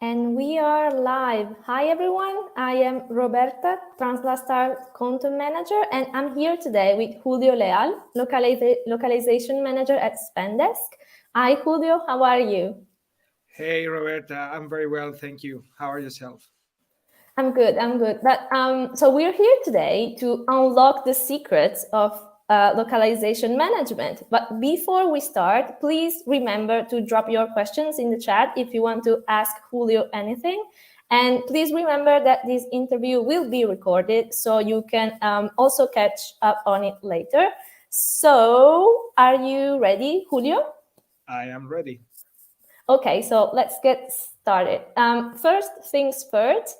And we are live. Hi, everyone. I am Roberta, Translastar Content Manager, and I'm here today with Julio Leal, Localization Manager at Spendesk. Hi, Julio. How are you? Hey, Roberta. I'm very well, thank you. How are yourself? I'm good. I'm good. So we're here today to unlock the secrets of localization management. But before we start, please remember to drop your questions in the chat if you want to ask Julio anything. And please remember that this interview will be recorded, so you can also catch up on it later. So, are you ready, Julio? I am ready. Okay, so let's get started. First things first,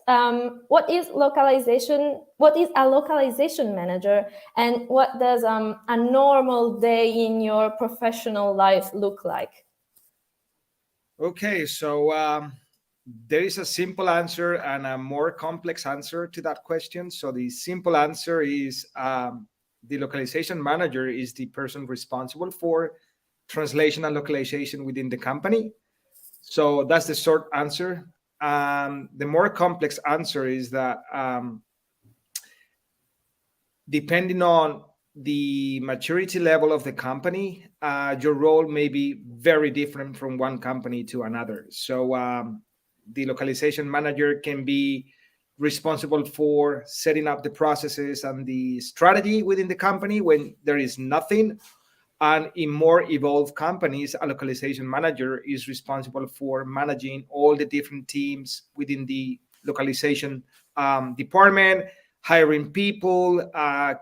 what is localization? What is a localization manager, and what does a normal day in your professional life look like? Okay, so there is a simple answer and a more complex answer to that question. So the simple answer is the localization manager is the person responsible for translation and localization within the company. So that's the short answer. The more complex answer is that depending on the maturity level of the company, your role may be very different from one company to another. So the localization manager can be responsible for setting up the processes and the strategy within the company when there is nothing. And in more evolved companies, a localization manager is responsible for managing all the different teams within the localization department, hiring people,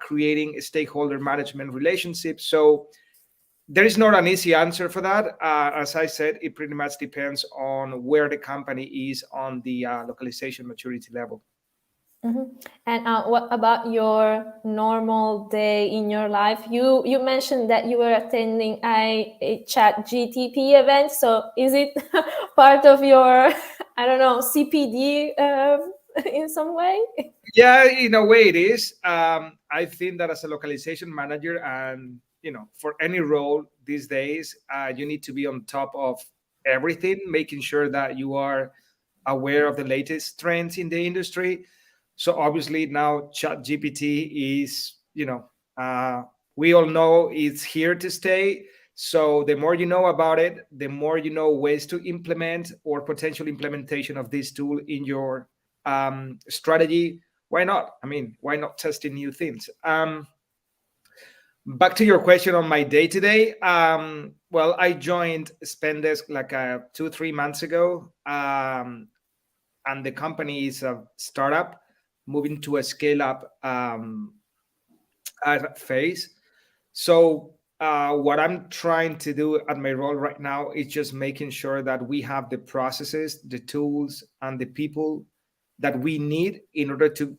creating stakeholder management relationships. So there is not an easy answer for that. As I said, it pretty much depends on where the company is on the localization maturity level. Mhm. And what about your normal day in your life? You mentioned that you were attending a Chat GTP event. So is it part of your I don't know CPD in some way? Yeah, in a way it is. I think that as a localization manager, and for any role these days, you need to be on top of everything, making sure that you are aware of the latest trends in the industry. So obviously now Chat GPT is, uh, we all know it's here to stay. So the more you know about it, the more you know ways to implement or potential implementation of this tool in your strategy. Why not? I mean, why not testing new things? Back to your question on my day to day. Well, I joined Spendesk like 2 3 months ago, and the company is a startup moving to a scale up phase. So what I'm trying to do at my role right now is just making sure that we have the processes, the tools, and the people that we need in order to,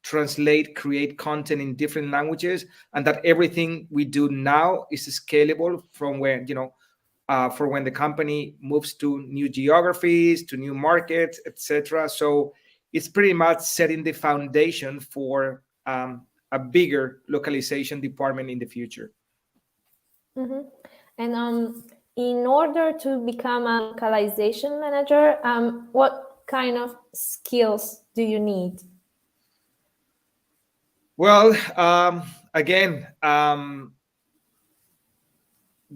translate, create content in different languages, and that everything we do now is scalable from when, for when the company moves to new geographies, to new markets, etc. So it's pretty much setting the foundation for a bigger localization department in the future. Mm-hmm. And in order to become a localization manager, what kind of skills do you need? Well, again,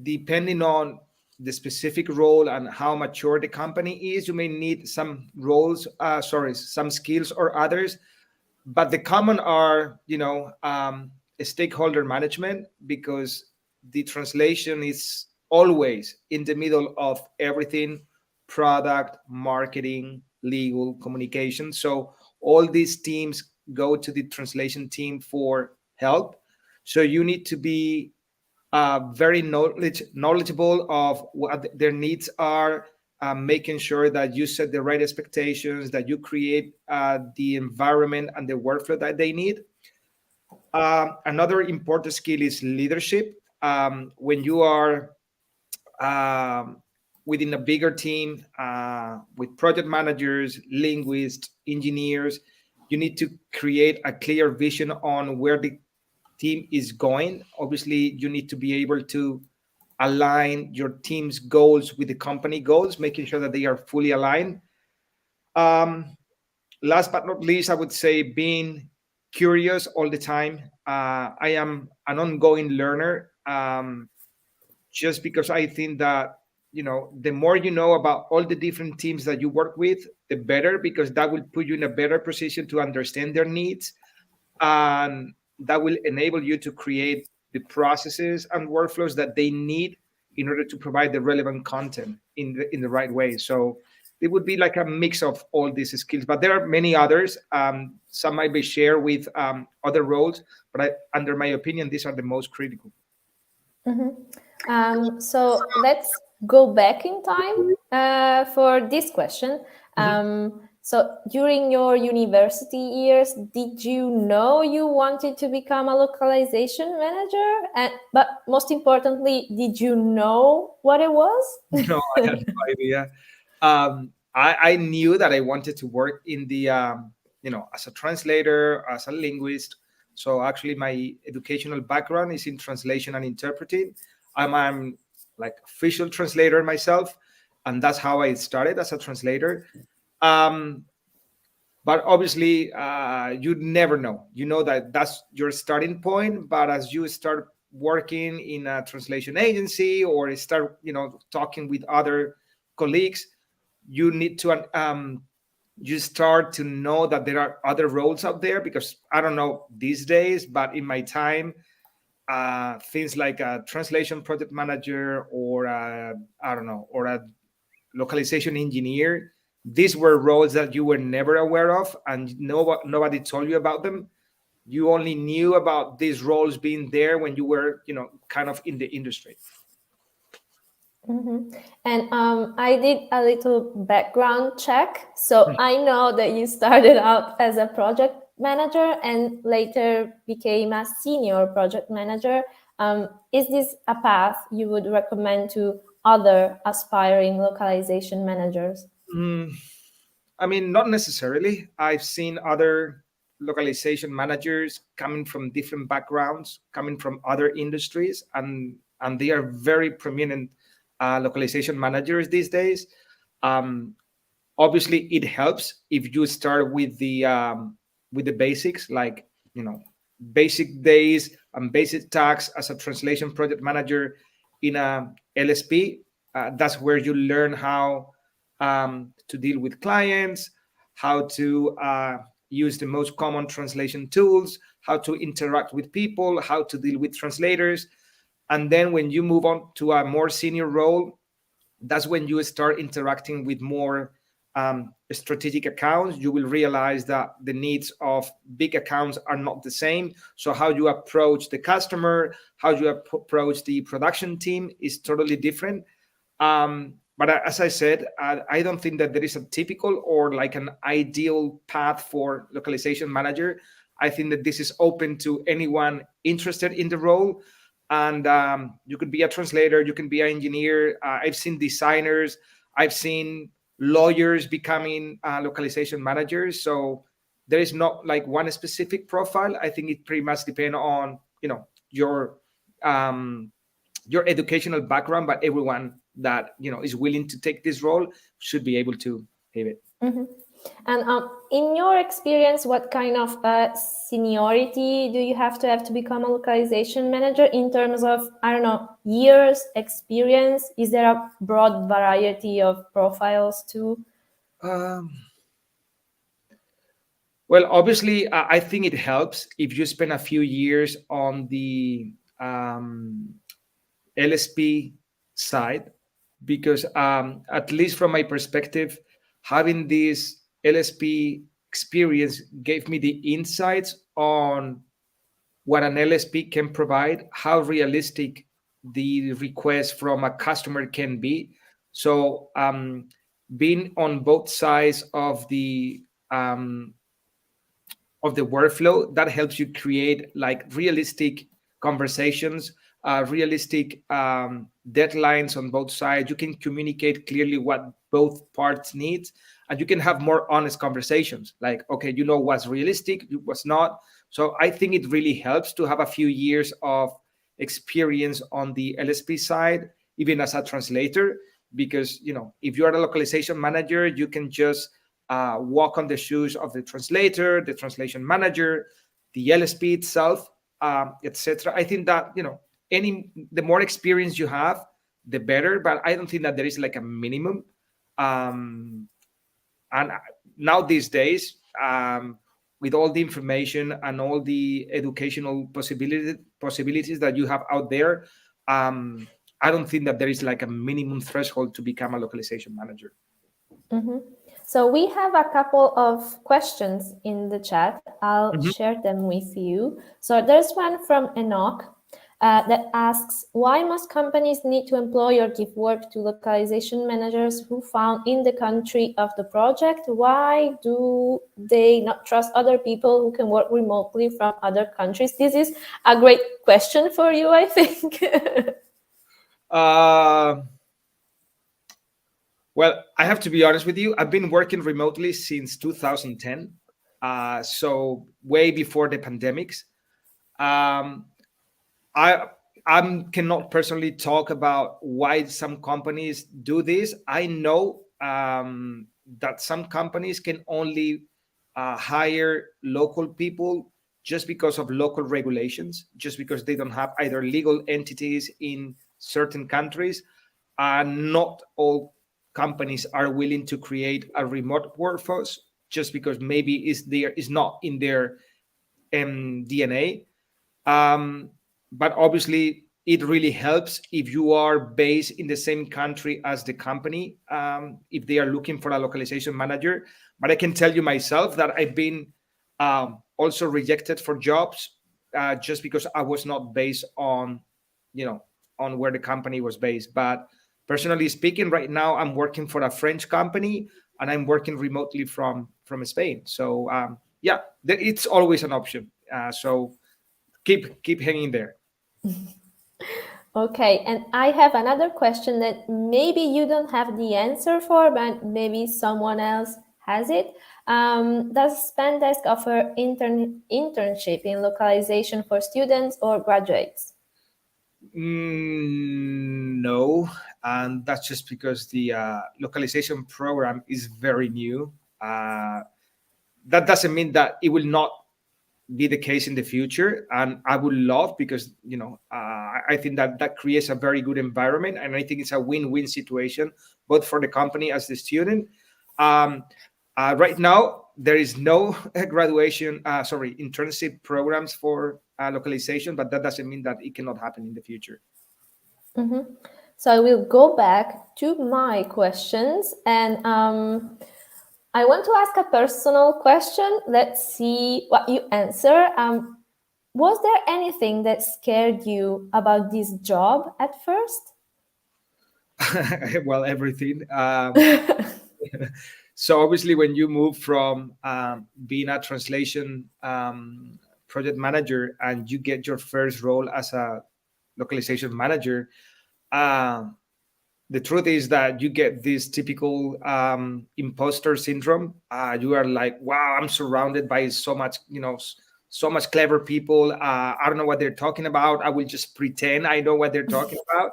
depending on the specific role and how mature the company is, you may need some some skills or others. But the common are, stakeholder management, because the translation is always in the middle of everything: product, marketing, legal, communication. So all these teams go to the translation team for help. So you need to be very knowledgeable of what their needs are, making sure that you set the right expectations, that you create the environment and the workflow that they need. Another important skill is leadership. When you are um, within a bigger team with project managers, linguists, engineers, you need to create a clear vision on where the team is going. Obviously, you need to be able to align your team's goals with the company goals, making sure that they are fully aligned. Um, Last but not least, I would say being curious all the time. I am an ongoing learner, just because I think that, the more you know about all the different teams that you work with, the better, because that will put you in a better position to understand their needs, and that will enable you to create the processes and workflows that they need in order to provide the relevant content in the right way. So it would be like a mix of all these skills, but there are many others. Some might be shared with other roles, but under my opinion, these are the most critical. So let's go back in time for this question. Mhm. So during your university years, did you know you wanted to become a localization manager? But most importantly, did you know what it was? No, I had no idea. I knew that I wanted to work in the, as a translator, as a linguist. So actually, my educational background is in translation and interpreting. I'm like official translator myself, and that's how I started as a translator. Um, but obviously, you never know. You know that that's your starting point, but as you start working in a translation agency or start, talking with other colleagues, you need to you start to know that there are other roles out there, because I don't know these days, but in my time, things like a translation project manager, or I don't know, or a localization engineer, these were roles that you were never aware of, and nobody told you about them. You only knew about these roles being there when you were, kind of in the industry. And I did a little background check. So I know that you started out as a project manager and later became a senior project manager. Is this a path you would recommend to other aspiring localization managers? Mm, I mean, not necessarily. I've seen other localization managers coming from different backgrounds, coming from other industries, and they are very prominent localization managers these days. Um, Obviously, it helps if you start with the basics, like, basic days and basic tasks as a translation project manager in a LSP. That's where you learn how to deal with clients, how to use the most common translation tools, how to interact with people, how to deal with translators. And then when you move on to a more senior role, that's when you start interacting with more strategic accounts. You will realize that the needs of big accounts are not the same. So how you approach the customer, how you approach the production team is totally different. But as I said, I don't think that there is a typical or like an ideal path for localization manager. I think that this is open to anyone interested in the role. And you could be a translator, you can be an engineer. I've seen designers, I've seen lawyers becoming localization managers. So there is not like one specific profile. I think it pretty much depends on, your um, your educational background, but everyone that is willing to take this role should be able to have it. Mhm. And in your experience, what kind of seniority do you have to become a localization manager in terms of, I don't know, years, experience? Is there a broad variety of profiles too? Um, well, obviously, I think it helps if you spend a few years on the LSP side, because at least from my perspective, having this LSP experience gave me the insights on what an LSP can provide, how realistic the request from a customer can be. So, being on both sides um, of the workflow, that helps you create like realistic conversations, realistic deadlines on both sides. You can communicate clearly what both parts need, and you can have more honest conversations, like, okay, what's realistic, what's not. So I think it really helps to have a few years of experience on the LSP side, even as a translator, because if you are a localization manager, you can just walk on the shoes of the translator, the translation manager, the LSP itself, etc. I think that the more experience you have, the better. But I don't think that there is like a minimum. Um, and now these days, with all the information and all the educational possibilities that you have out there, um, I don't think that there is like a minimum threshold to become a localization manager. Mhm. So we have a couple of questions in the chat. I'll Mhm. share them with you. So there's one from Enoch that asks, why must companies need to employ or give work to localization managers who found in the country of the project? Why do they not trust other people who can work remotely from other countries? This is a great question for you, I think. Uh, well, I have to be honest with you. I've been working remotely since 2010, so way before the pandemics. Um, I cannot personally talk about why some companies do this. I know that some companies can only hire local people just because of local regulations, just because they don't have either legal entities in certain countries. And not all companies are willing to create a remote workforce just because maybe is not in their DNA. um, but obviously, it really helps if you are based in the same country as the company, if they are looking for a localization manager. But I can tell you myself that I've been also rejected for jobs just because I was not based on, you know, on where the company was based. But personally speaking, right now I'm working for a French company and I'm working remotely from Spain. So yeah, it's always an option. So keep hanging there. Okay, and I have another question that maybe you don't have the answer for, but maybe someone else has it. Does Spendesk offer internship in localization for students or graduates? No, and that's just because the localization program is very new. That doesn't mean that it will not be the case in the future, and I would love, because I think that that creates a very good environment, and I think it's a win-win situation both for the company as the student. um, right now there is no internship programs for localization, but that doesn't mean that it cannot happen in the future. Mm-hmm. So I will go back to my questions, and I want to ask a personal question. Let's see what you answer. Was there anything that scared you about this job at first? Well, everything. So obviously, when you move from being a translation project manager and you get your first role as a localization manager, um, the truth is that you get this typical imposter syndrome. You are like, wow, I'm surrounded by so much, so much clever people. I don't know what they're talking about. I will just pretend I know what they're talking about.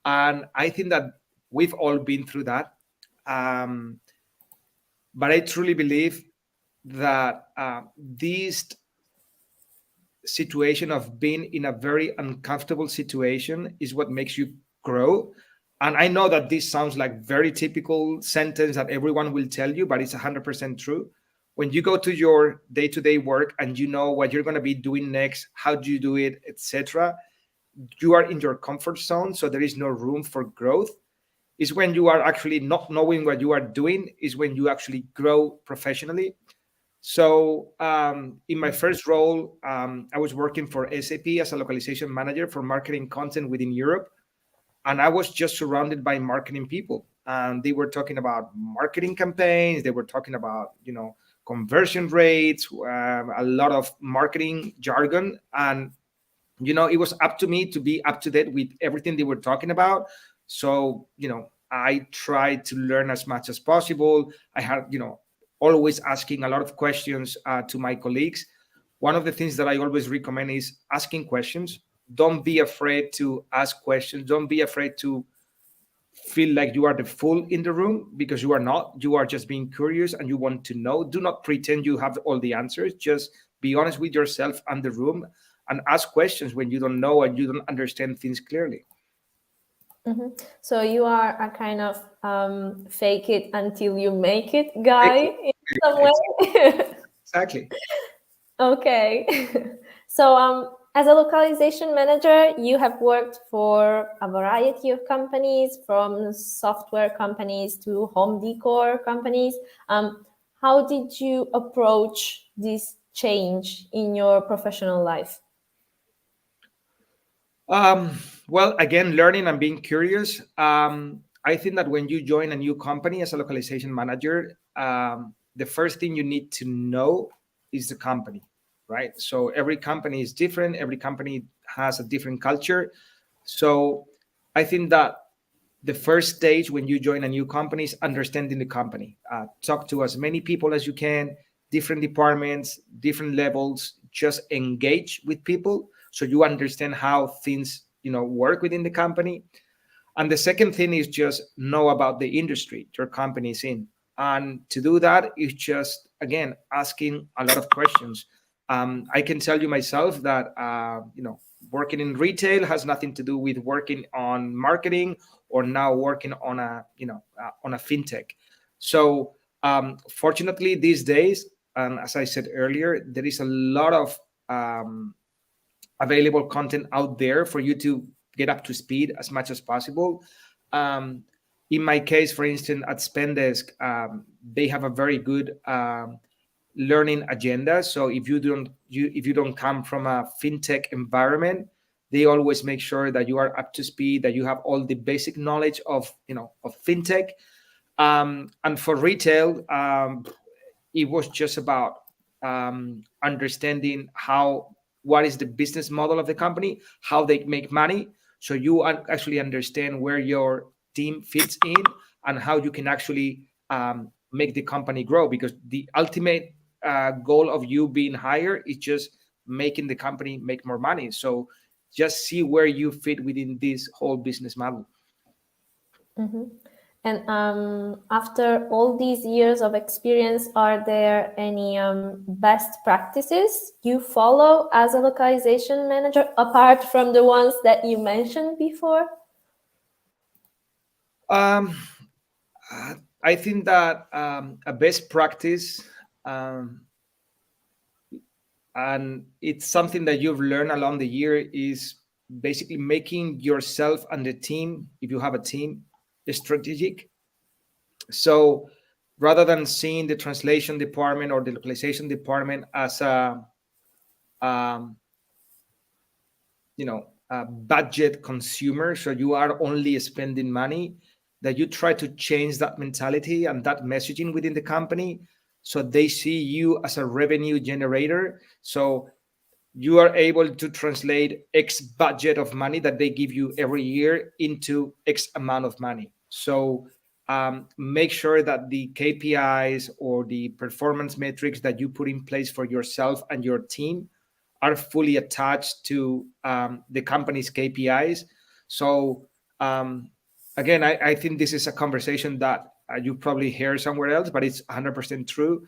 And I think that we've all been through that. Um, but I truly believe that this situation of being in a very uncomfortable situation is what makes you grow. And I know that this sounds like very typical sentence that everyone will tell you, but it's 100% true. When you go to your day-to-day work and you know what you're going to be doing next, how do you do it, etc., you are in your comfort zone, so there is no room for growth. Is when you are actually not knowing what you are doing, is when you actually grow professionally. So in my first role, I was working for SAP as a localization manager for marketing content within Europe. And I was just surrounded by marketing people. And they were talking about marketing campaigns. They were talking about, conversion rates, a lot of marketing jargon. And it was up to me to be up to date with everything they were talking about. So I tried to learn as much as possible. I had always asking a lot of questions to my colleagues. One of the things that I always recommend is asking questions. Don't be afraid to ask questions. Don't be afraid to feel like you are the fool in the room, because you are not. You are just being curious and you want to know. Do not pretend you have all the answers. Just be honest with yourself and the room, and ask questions when you don't know and you don't understand things clearly. Mhm. So you are a kind of fake it until you make it guy in some way. Exactly. Okay. So, as a localization manager, you have worked for a variety of companies, from software companies to home decor companies. How did you approach this change in your professional life? Um, well, again, learning and being curious. I think that when you join a new company as a localization manager, the first thing you need to know is the company, right? So every company is different. Every company has a different culture. So I think that the first stage when you join a new company is understanding the company. Talk to as many people as you can, different departments, different levels. Just engage with people so you understand how things work within the company. And the second thing is just know about the industry your company is in. And to do that is just, again, asking a lot of questions. I can tell you myself that, working in retail has nothing to do with working on marketing or now working on a fintech. So, fortunately, these days, as I said earlier, there is a lot of available content out there for you to get up to speed as much as possible. Um, in my case, for instance, at Spendesk, they have a very good learning agenda. So if you don't come from a fintech environment, they always make sure that you are up to speed, that you have all the basic knowledge of fintech. And for retail, it was just about understanding what is the business model of the company, how they make money, so you actually understand where your team fits in and how you can actually make the company grow. Because the ultimate goal of you being hired is just making the company make more money. So just see where you fit within this whole business model. Mhm. And after all these years of experience, are there any best practices you follow as a localization manager, apart from the ones that you mentioned before? um, I think that a best practice, um, and it's something that you've learned along the year, is basically making yourself and the team, if you have a team, strategic. So rather than seeing the translation department or the localization department as um, a budget consumer, so you are only spending money, that you try to change that mentality and that messaging within the company, so they see you as a revenue generator. So you are able to translate X budget of money that they give you every year into X amount of money. So make sure that the KPIs or the performance metrics that you put in place for yourself and your team are fully attached to the company's KPIs. So um, again, I think this is a conversation that you probably hear somewhere else, but it's 100% true.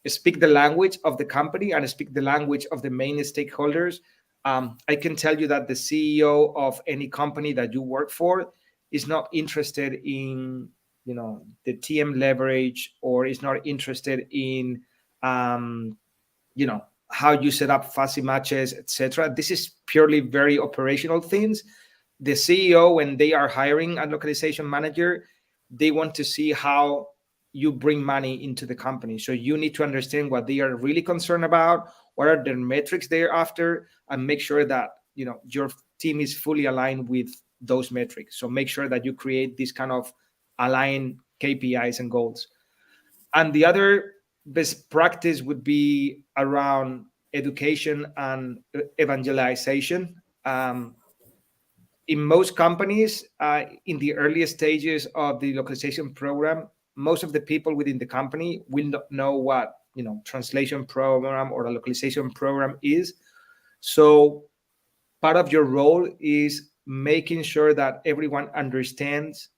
Speak the language of the company and speak the language of the main stakeholders. I can tell you that the CEO of any company that you work for is not interested in the TM leverage, or is not interested in um, how you set up fuzzy matches, etc. This is purely very operational things. The CEO, when they are hiring a localization manager, they want to see how you bring money into the company. So you need to understand what they are really concerned about, what are the metrics they're after, and make sure that your team is fully aligned with those metrics. So make sure that you create this kind of aligned KPIs and goals. And the other best practice would be around education and evangelization. In most companies, in the earliest stages of the localization program, most of the people within the company will not know what translation program or a localization program is. So part of your role is making sure that everyone understands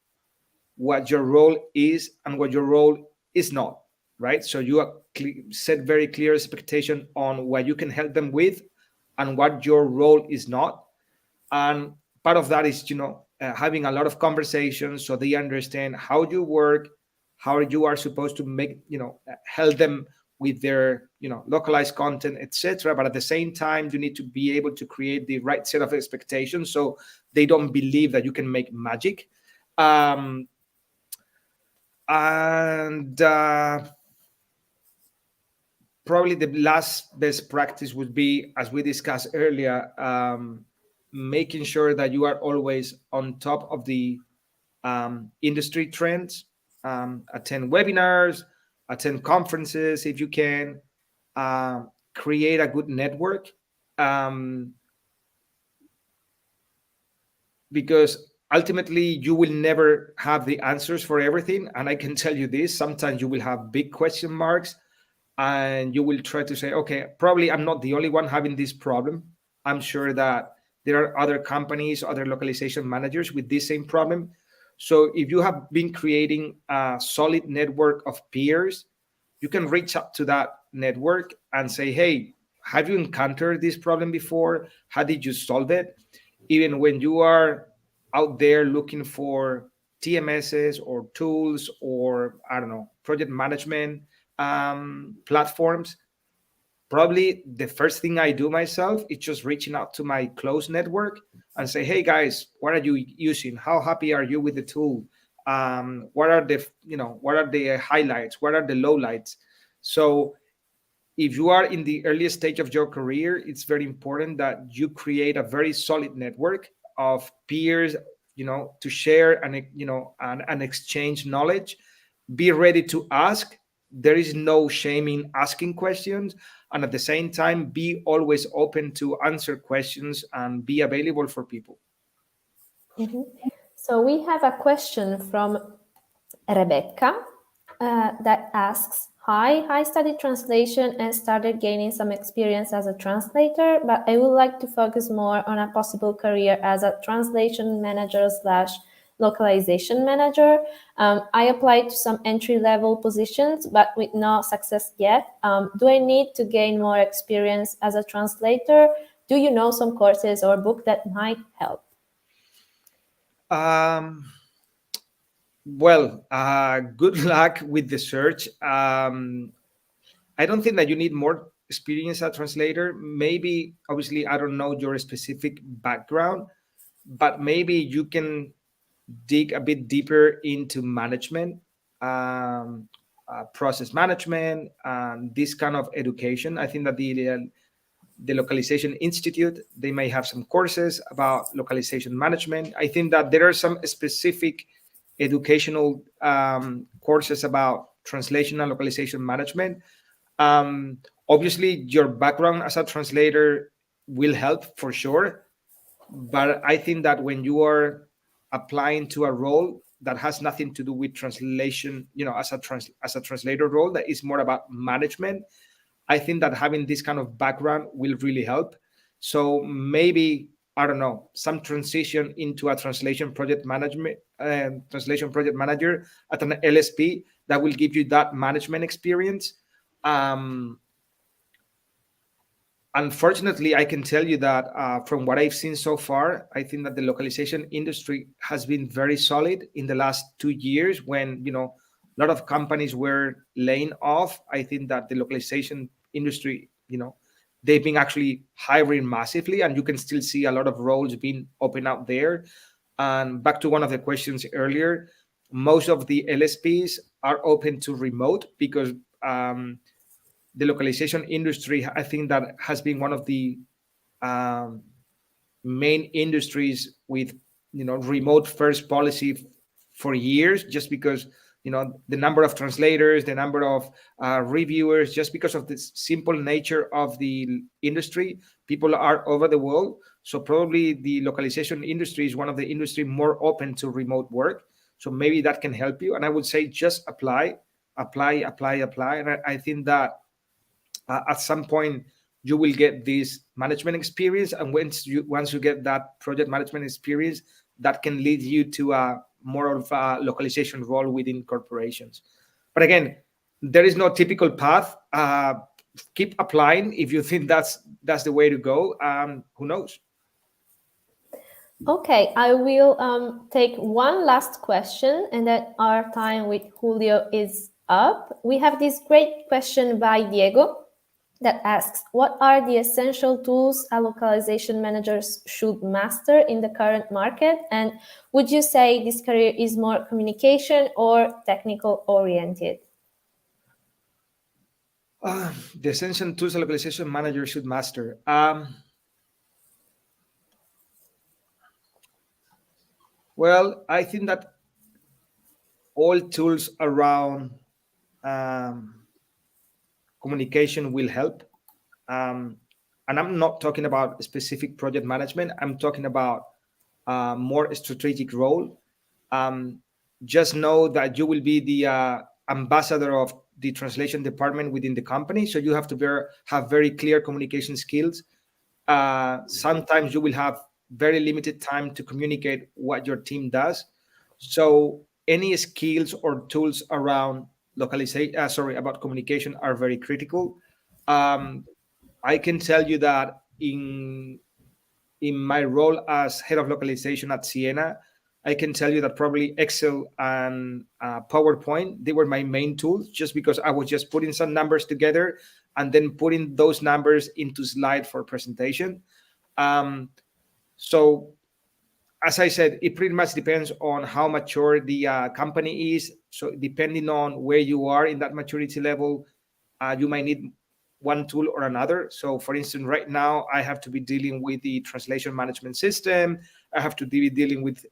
what your role is and what your role is not, right? So you set very clear expectation on what you can help them with and what your role is not. And part of that is, having a lot of conversations so they understand how you work, how you are supposed to make, help them with their, localized content, etc. But at the same time, you need to be able to create the right set of expectations so they don't believe that you can make magic. um, and Probably the last best practice would be, as we discussed earlier, making sure that you are always on top of the industry trends. Attend webinars, attend conferences if you can, create a good network. Um, because ultimately you will never have the answers for everything. And I can tell you this, sometimes you will have big question marks and you will try to say, okay, probably I'm not the only one having this problem. I'm sure that there are other companies, other localization managers with this same problem. So if you have been creating a solid network of peers, you can reach out to that network and say, hey, have you encountered this problem before? How did you solve it? Even when you are out there looking for TMSs or tools or, I don't know, project management platforms, probably the first thing I do myself is just reaching out to my close network and say, hey guys, what are you using? How happy are you with the tool? What are the, what are the highlights? What are the lowlights? So if you are in the earliest stage of your career, it's very important that you create a very solid network of peers, to share and exchange knowledge. Be ready to ask. There is no shame in asking questions. And at the same time, be always open to answer questions and be available for people. Mhm. So we have a question from Rebecca that asks, Hi, I studied translation and started gaining some experience as a translator, but I would like to focus more on a possible career as a translation manager slash localization manager. I applied to some entry-level positions, but with no success yet. Do I need to gain more experience as a translator? Do you know some courses or book that might help? Um, Good luck with the search. I don't think that you need more experience as a translator. Maybe, obviously, I don't know your specific background, but maybe you can dig a bit deeper into management, process management, and this kind of education. I think that the Localization Institute, they may have some courses about localization management. I think that there are some specific educational courses about translation and localization management. Obviously, your background as a translator will help for sure, but I think that when you are applying to a role that has nothing to do with translation, as a translator role that is more about management, I think that having this kind of background will really help. So maybe, I don't know, some transition into a translation project manager at an LSP that will give you that management experience. Um, Unfortunately, I can tell you that from what I've seen so far, I think that the localization industry has been very solid in the last 2 years when, a lot of companies were laying off. I think that the localization industry, they've been actually hiring massively, and you can still see a lot of roles being open out there. And back to one of the questions earlier, most of the LSPs are open to remote because the localization industry, I think that has been one of the um, main industries with remote first policy for years, just because the number of translators, the number of reviewers, just because of the simple nature of the industry, people are over the world. So probably the localization industry is one of the industry more open to remote work. So maybe that can help you. And I would say just apply. And I think that at some point you will get this management experience, and once you get that project management experience, that can lead you to a more of a localization role within corporations. But again, there is no typical path. Keep applying if you think that's the way to go. Who knows? Okay, I will take one last question, and then our time with Julio is up. We have this great question by Diego that asks, what are the essential tools a localization managers should master in the current market? And would you say this career is more communication or technical oriented? The essential tools a localization manager should master. Well, I think that all tools around um, communication will help. Um, and I'm not talking about specific project management. I'm talking about more strategic role. Um, just know that you will be the ambassador of the translation department within the company. So you have to have very clear communication skills. Sometimes you will have very limited time to communicate what your team does. So any skills or tools around localization, about communication are very critical. Um, I can tell you that in my role as head of localization at Siena, I can tell you that probably Excel and PowerPoint, they were my main tools, just because I was just putting some numbers together and then putting those numbers into slide for presentation. Um, so as I said, it pretty much depends on how mature the company is. So depending on where you are in that maturity level, you might need one tool or another. So for instance, right now I have to be dealing with the translation management system. I have to be dealing with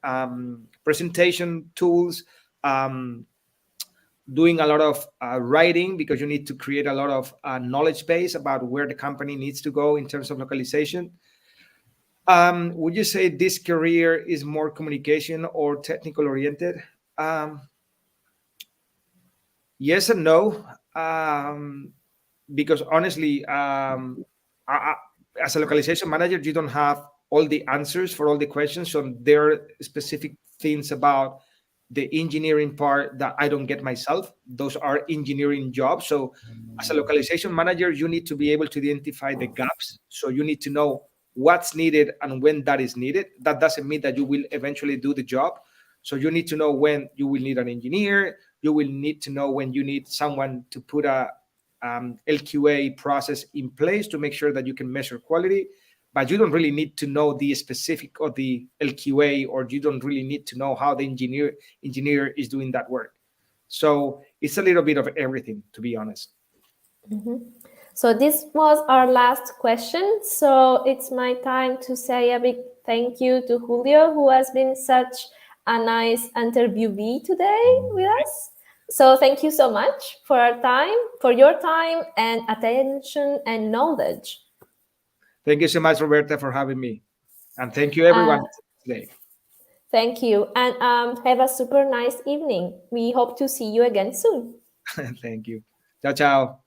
presentation tools, um, doing a lot of writing, because you need to create a lot of knowledge base about where the company needs to go in terms of localization. Would you say this career is more communication or technical oriented? Um, yes and no. Because honestly, I, as a localization manager, you don't have all the answers for all the questions. So there are specific things about the engineering part that I don't get myself. Those are engineering jobs. So as a localization manager, you need to be able to identify the gaps. So you need to know what's needed and when that is needed. That doesn't mean that you will eventually do the job. So you need to know when you will need an engineer. You will need to know when you need someone to put a LQA process in place to make sure that you can measure quality. But you don't really need to know the specific of the LQA, or you don't really need to know how the engineer is doing that work. So it's a little bit of everything, to be honest. Mm-hmm. So this was our last question. So it's my time to say a big thank you to Julio, who has been such a nice interviewee today with us. So thank you so much for your time and attention and knowledge. Thank you so much, Roberta, for having me. And thank you, everyone, today. Thank you. And have a super nice evening. We hope to see you again soon. Thank you. Ciao, ciao.